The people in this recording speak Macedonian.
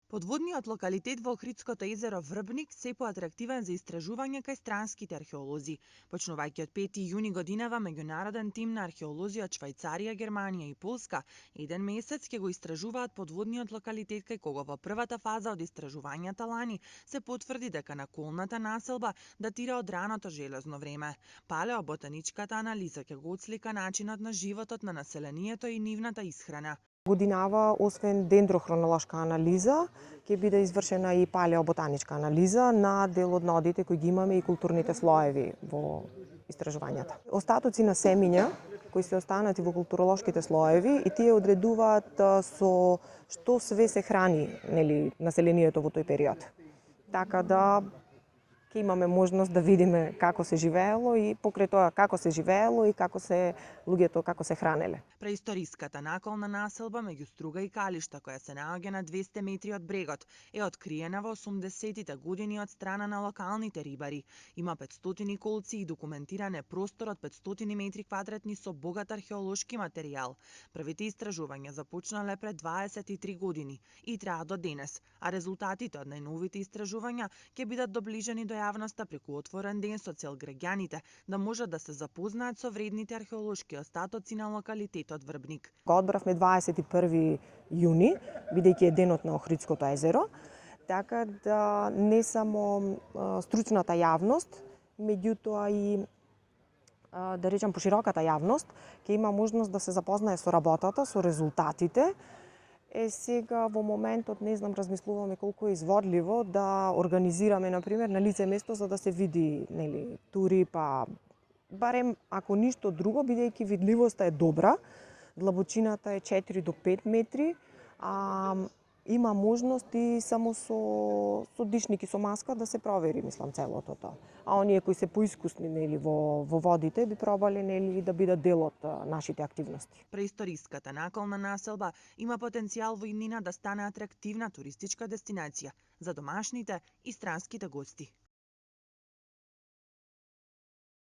Подводниот локалитет во Охридското езеро Врбник се поатрактивен за истражување кај странските археолози. Почнувајќи од 5 јуни годинава, меѓународен тим на археолози од Швајцарија, Германија и Полска еден месец ќе го истражуваат подводниот локалитет, кај кого во првата фаза од истражувањата лани се потврди дека наколната населба датира од раното железно време. Палеоботаничката анализа ќе го отслика начинот на животот на населението и нивната исхрана. Годинава, освен дендрохронолошка анализа, ќе биде извршена и палеоботаничка анализа на дел од нодите кои ги имаме и културните слоеви во истражувањата. Остатоци на семиња кои се останати во културолошките слоеви и тие одредуваат со што све се храни, населението во тој период. Така да ќе имаме можност да видиме како се живеело и покрај тоа како се живеело и како се луѓето како се хранеле. Преисториската наколна населба меѓу Струга и Калишта, која се наоѓа на 200 метри од брегот, е откриена во 80-тите години од страна на локалните рибари. Има 500 колци и документиран е простор од 500 метри квадратни со богат археолошки материјал. Првите истражувања започнале пред 23 години и траат до денес, а резултатите од најновите истражувања ќе бидат доближени до јавноста преку отворен ден со цел граѓаните да можат да се запознаат со вредните археолошки остатоци на локалитетот Врбник. Го одбравме 21 јуни, бидејќи е денот на Охридското езеро, така да не само стручната јавност, меѓутоа и да речам пошироката јавност ќе има можност да се запознае со работата, со резултатите. Сега во моментот не знам, размислуваме колку е изводливо да организираме например на лице место за да се види, тури, па барем ако ништо друго, бидејќи видливоста е добра, длабочината е 4 до 5 метри, има можност и само со дишник и со маска да се провери, мислам, целото тоа. А оние кои се поискусни во водите би пробале да бидат дел од нашите активности. Преисториската наколна населба има потенцијал во иднина да стане атрактивна туристичка дестинација за домашните и странските гости.